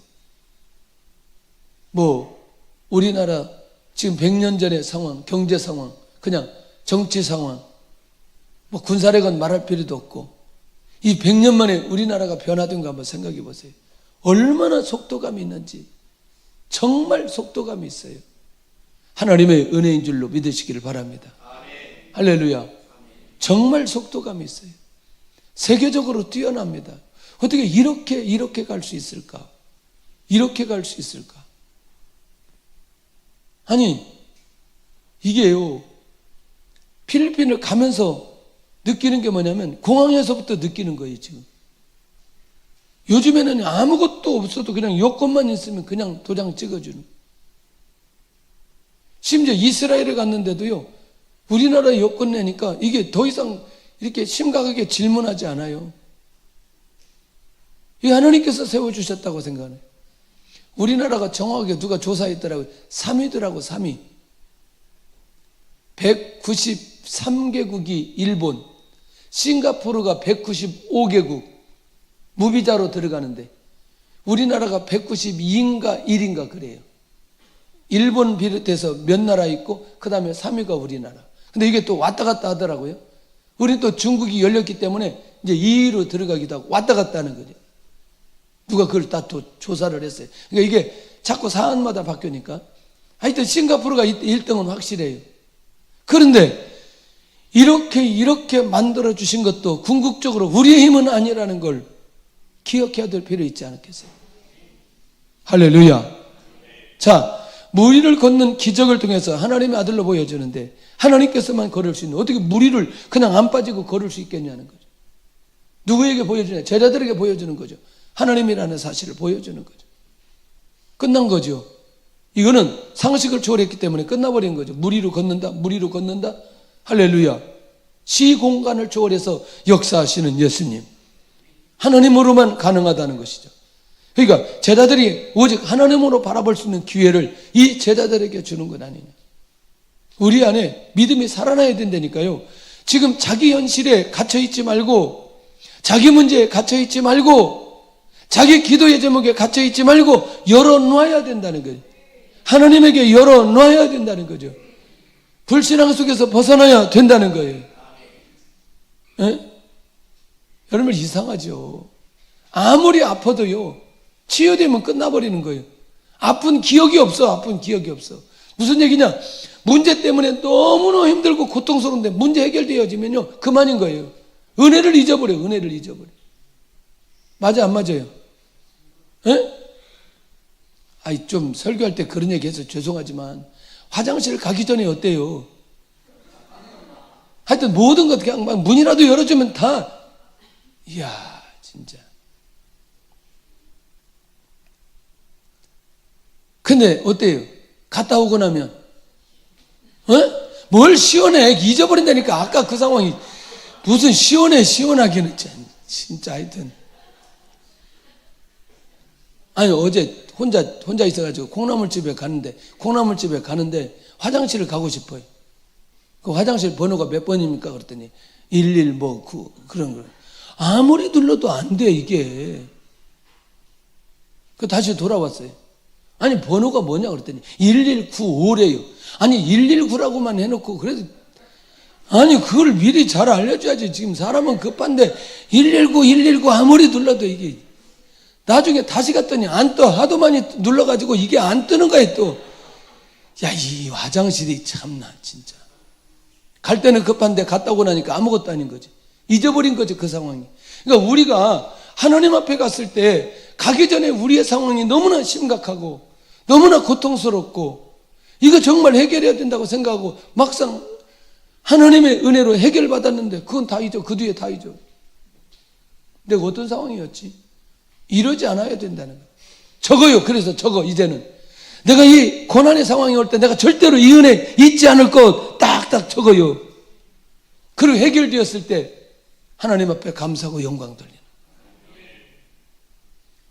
우리나라 지금 100년 전의 상황, 경제 상황, 그냥 정치 상황, 군사력은 말할 필요도 없고, 이 100년 만에 우리나라가 변화된 거 한번 생각해 보세요. 얼마나 속도감이 있는지. 정말 속도감이 있어요. 하나님의 은혜인 줄로 믿으시기를 바랍니다. 할렐루야. 정말 속도감이 있어요. 세계적으로 뛰어납니다. 어떻게 이렇게 갈 수 있을까? 이렇게 갈 수 있을까? 아니, 이게요, 필리핀을 가면서 느끼는 게 뭐냐면 공항에서부터 느끼는 거예요, 지금. 요즘에는 아무것도 없어도 그냥 여권만 있으면 그냥 도장 찍어주는. 심지어 이스라엘에 갔는데도요, 우리나라 여권 내니까 이게 더 이상 이렇게 심각하게 질문하지 않아요. 이 하나님께서 세워주셨다고 생각해요. 우리나라가 정확하게 누가 조사했더라고요. 3위더라고, 3위. 193개국이 일본, 싱가포르가 195개국 무비자로 들어가는데 우리나라가 192인가 1인가 그래요. 일본 비롯해서 몇 나라 있고 그 다음에 3위가 우리나라. 근데 이게 또 왔다 갔다 하더라고요. 우리 또 중국이 열렸기 때문에 이제 2위로 들어가기도 하고 왔다 갔다 하는 거죠. 누가 그걸 다 또 조사를 했어요. 그러니까 이게 자꾸 사안마다 바뀌니까. 하여튼 싱가포르가 1등은 확실해요. 그런데 이렇게 만들어 주신 것도 궁극적으로 우리의 힘은 아니라는 걸 기억해야 될 필요 있지 않겠어요? 할렐루야. 자, 무리를 걷는 기적을 통해서 하나님의 아들로 보여주는데 하나님께서만 걸을 수 있는, 어떻게 무리를 그냥 안 빠지고 걸을 수 있겠냐는 거죠. 누구에게 보여주냐? 제자들에게 보여주는 거죠. 하나님이라는 사실을 보여주는 거죠. 끝난 거죠. 이거는 상식을 초월했기 때문에 끝나버린 거죠. 무리로 걷는다. 할렐루야. 시공간을 초월해서 역사하시는 예수님, 하나님으로만 가능하다는 것이죠. 그러니까 제자들이 오직 하나님으로 바라볼 수 있는 기회를 이 제자들에게 주는 것 아니냐. 우리 안에 믿음이 살아나야 된다니까요. 지금 자기 현실에 갇혀있지 말고, 자기 문제에 갇혀있지 말고, 자기 기도의 제목에 갇혀있지 말고 열어놔야 된다는 거예요. 하나님에게 열어놔야 된다는 거죠. 불신앙 속에서 벗어나야 된다는 거예요. 에? 여러분, 이상하죠. 아무리 아파도요, 치유되면 끝나버리는 거예요. 아픈 기억이 없어. 아픈 기억이 없어. 무슨 얘기냐? 문제 때문에 너무너무 힘들고 고통스러운데 문제 해결되어지면요 그만인 거예요. 은혜를 잊어버려. 은혜를 잊어버려. 맞아 안 맞아요? 에? 아이 좀 설교할 때 그런 얘기 해서 죄송하지만 화장실 가기 전에 어때요? 하여튼 모든 것 그냥 막 문이라도 열어주면 다 이야 진짜. 근데 어때요? 갔다 오고 나면 뭘 시원해? 잊어버린다니까. 아까 그 상황이 무슨 시원하기는 진짜 하여튼. 아니 어제 혼자 있어가지고 콩나물집에 가는데 화장실을 가고 싶어요. 그 화장실 번호가 몇 번입니까? 그랬더니 11 뭐 9 그런 거. 아무리 눌러도 안 돼 이게. 그 다시 돌아왔어요. 아니 번호가 뭐냐 그랬더니 1195래요. 아니 119라고만 해놓고 그래도 아니 그걸 미리 잘 알려줘야지. 지금 사람은 급한데 119 아무리 눌러도 이게 나중에 다시 갔더니 안 떠. 하도 많이 눌러가지고 이게 안 뜨는 거야 또. 야, 이 화장실이 참나 진짜. 갈 때는 급한데 갔다 오고 나니까 아무것도 아닌 거지. 잊어버린 거지 그 상황이. 그러니까 우리가 하나님 앞에 갔을 때 가기 전에 우리의 상황이 너무나 심각하고 너무나 고통스럽고 이거 정말 해결해야 된다고 생각하고 막상 하나님의 은혜로 해결받았는데 그건 다 잊어. 그 뒤에 다 잊어. 내가 어떤 상황이었지? 이러지 않아야 된다는 거예요. 적어요. 그래서 적어. 이제는 내가 이 고난의 상황이 올 때 내가 절대로 이 은혜 잊지 않을 것 딱딱 적어요. 그리고 해결되었을 때 하나님 앞에 감사하고 영광 돌리는.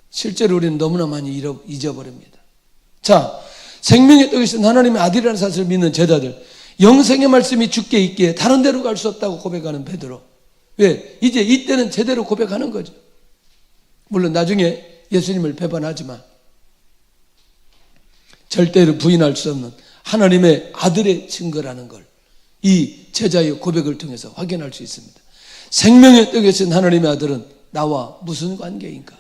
실제로 우리는 너무나 많이 잊어버립니다. 자, 생명의 떡이신 하나님의 아들이라는 사실을 믿는 제자들, 영생의 말씀이 주께 있기에 다른 데로 갈 수 없다고 고백하는 베드로. 왜? 이제 이때는 제대로 고백하는 거죠. 물론 나중에 예수님을 배반하지만 절대로 부인할 수 없는 하나님의 아들의 증거라는 걸 이 제자의 고백을 통해서 확인할 수 있습니다. 생명의 떡이신 하나님의 아들은 나와 무슨 관계인가?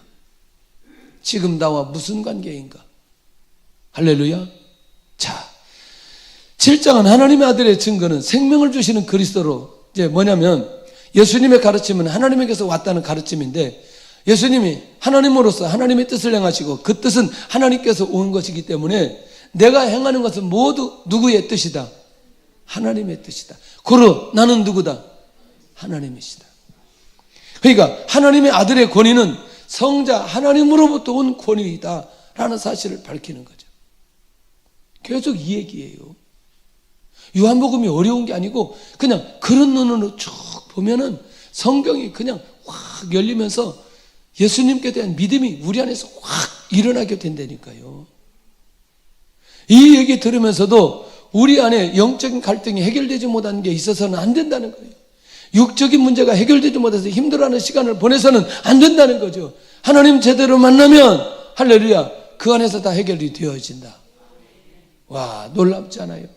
지금 나와 무슨 관계인가? 할렐루야. 자, 7장은 하나님의 아들의 증거는 생명을 주시는 그리스도로 이제 뭐냐면 예수님의 가르침은 하나님에게서 왔다는 가르침인데 예수님이 하나님으로서 하나님의 뜻을 행하시고 그 뜻은 하나님께서 온 것이기 때문에 내가 행하는 것은 모두 누구의 뜻이다? 하나님의 뜻이다. 고로 나는 누구다? 하나님이시다. 그러니까 하나님의 아들의 권위는 성자 하나님으로부터 온 권위이다 라는 사실을 밝히는 거죠. 계속 이 얘기예요. 요한복음이 어려운 게 아니고 그냥 그런 눈으로 쭉 보면은 성경이 그냥 확 열리면서 예수님께 대한 믿음이 우리 안에서 확 일어나게 된다니까요. 이 얘기 들으면서도 우리 안에 영적인 갈등이 해결되지 못한 게 있어서는 안 된다는 거예요. 육적인 문제가 해결되지 못해서 힘들어하는 시간을 보내서는 안 된다는 거죠. 하나님 제대로 만나면 할렐루야 그 안에서 다 해결이 되어진다. 와, 놀랍지 않아요?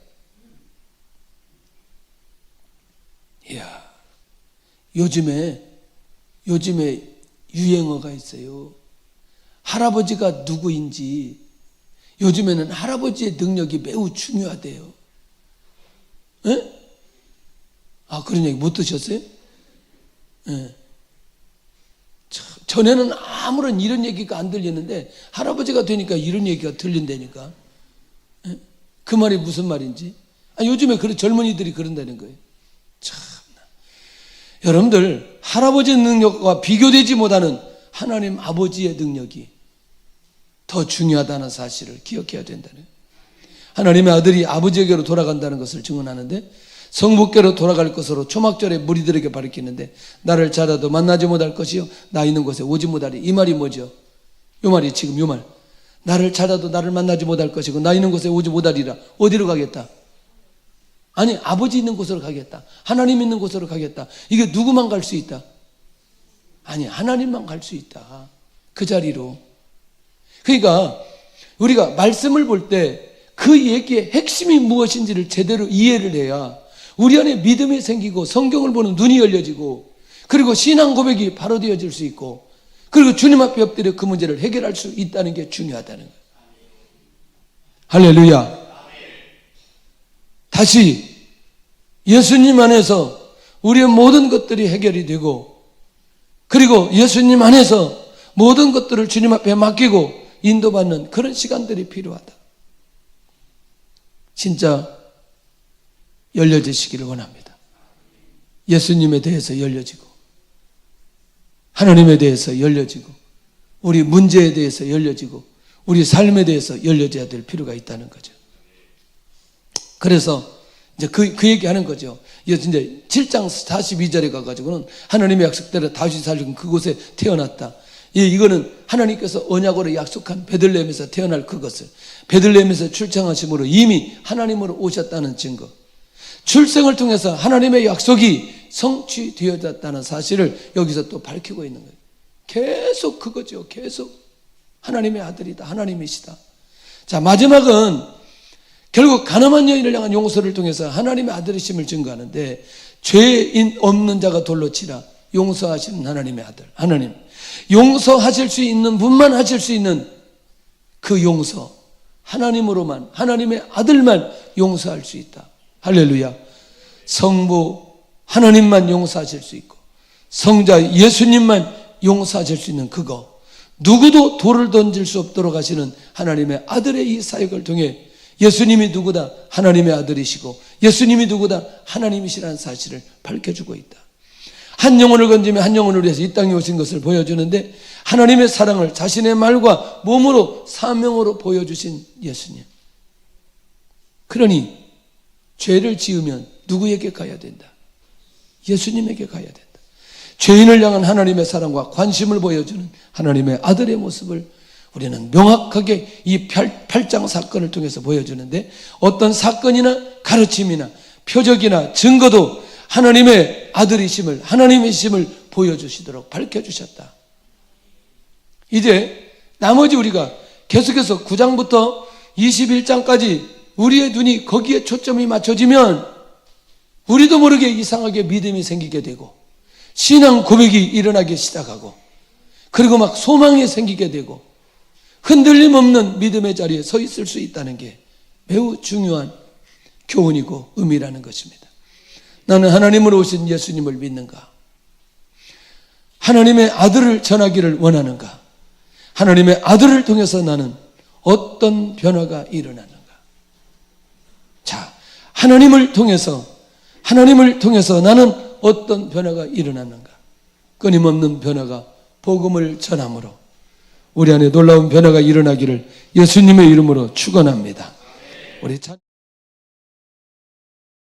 이야, 요즘에 유행어가 있어요. 할아버지가 누구인지 요즘에는 할아버지의 능력이 매우 중요하대요. 에? 아, 그런 얘기 못 드셨어요? 예. 전에는 아무런 이런 얘기가 안 들리는데 할아버지가 되니까 이런 얘기가 들린다니까. 예? 그 말이 무슨 말인지. 아, 요즘에 젊은이들이 그런다는 거예요. 참나. 여러분들 할아버지의 능력과 비교되지 못하는 하나님 아버지의 능력이 더 중요하다는 사실을 기억해야 된다는. 하나님의 아들이 아버지에게로 돌아간다는 것을 증언하는데 성부께로 돌아갈 것으로 초막절에 무리들에게 가르치는데 나를 찾아도 만나지 못할 것이요 나 있는 곳에 오지 못하리. 이 말이 뭐죠? 이 말이 지금 이 말. 나를 찾아도 나를 만나지 못할 것이고 나 있는 곳에 오지 못하리라. 어디로 가겠다? 아니, 아버지 있는 곳으로 가겠다. 하나님 있는 곳으로 가겠다. 이게 누구만 갈 수 있다? 아니, 하나님만 갈 수 있다. 그 자리로. 그러니까 우리가 말씀을 볼 때 그 얘기의 핵심이 무엇인지를 제대로 이해를 해야 우리 안에 믿음이 생기고 성경을 보는 눈이 열려지고 그리고 신앙 고백이 바로 되어질 수 있고 그리고 주님 앞에 엎드려 그 문제를 해결할 수 있다는 게 중요하다는 거예요. 할렐루야. 다시 예수님 안에서 우리의 모든 것들이 해결이 되고, 그리고 예수님 안에서 모든 것들을 주님 앞에 맡기고 인도받는 그런 시간들이 필요하다. 진짜 열려지시기를 원합니다. 예수님에 대해서 열려지고, 하나님에 대해서 열려지고, 우리 문제에 대해서 열려지고, 우리 삶에 대해서 열려져야 될 필요가 있다는 거죠. 그래서 이제 그 얘기 하는 거죠. 이제 7장 42절에 가가지고는 하나님의 약속대로 다윗이 살던 그곳에 태어났다. 이거는 하나님께서 언약으로 약속한 베들레헴에서 태어날 그것을, 베들레헴에서 출생하심으로 이미 하나님으로 오셨다는 증거, 출생을 통해서 하나님의 약속이 성취되어졌다는 사실을 여기서 또 밝히고 있는 거예요. 계속 그거죠. 계속 하나님의 아들이다, 하나님이시다. 자, 마지막은 결국 가늠한 여인을 향한 용서를 통해서 하나님의 아들이심을 증거하는데, 죄인 없는 자가 돌로 치라, 용서하시는 하나님의 아들, 하나님. 용서하실 수 있는 분만 하실 수 있는 그 용서, 하나님으로만, 하나님의 아들만 용서할 수 있다. 할렐루야. 성부 하나님만 용서하실 수 있고, 성자 예수님만 용서하실 수 있는 그거, 누구도 돌을 던질 수 없도록 하시는 하나님의 아들의 이 사역을 통해 예수님이 누구다? 하나님의 아들이시고, 예수님이 누구다? 하나님이시라는 사실을 밝혀주고 있다. 한 영혼을 건지며 한 영혼을 위해서 이 땅에 오신 것을 보여주는데, 하나님의 사랑을 자신의 말과 몸으로 사명으로 보여주신 예수님. 그러니 죄를 지으면 누구에게 가야 된다? 예수님에게 가야 된다. 죄인을 향한 하나님의 사랑과 관심을 보여주는 하나님의 아들의 모습을 우리는 명확하게 이 8장 사건을 통해서 보여주는데, 어떤 사건이나 가르침이나 표적이나 증거도 하나님의 아들이심을, 하나님이심을 보여주시도록 밝혀주셨다. 이제 나머지 우리가 계속해서 9장부터 21장까지 우리의 눈이 거기에 초점이 맞춰지면 우리도 모르게 이상하게 믿음이 생기게 되고, 신앙 고백이 일어나기 시작하고, 그리고 막 소망이 생기게 되고, 흔들림 없는 믿음의 자리에 서 있을 수 있다는 게 매우 중요한 교훈이고 의미라는 것입니다. 나는 하나님으로 오신 예수님을 믿는가? 하나님의 아들을 전하기를 원하는가? 하나님의 아들을 통해서 나는 어떤 변화가 일어나는가? 자, 하나님을 통해서 나는 어떤 변화가 일어나는가? 끊임없는 변화가 복음을 전함으로 우리 안에 놀라운 변화가 일어나기를 예수님의 이름으로 축원합니다. 우리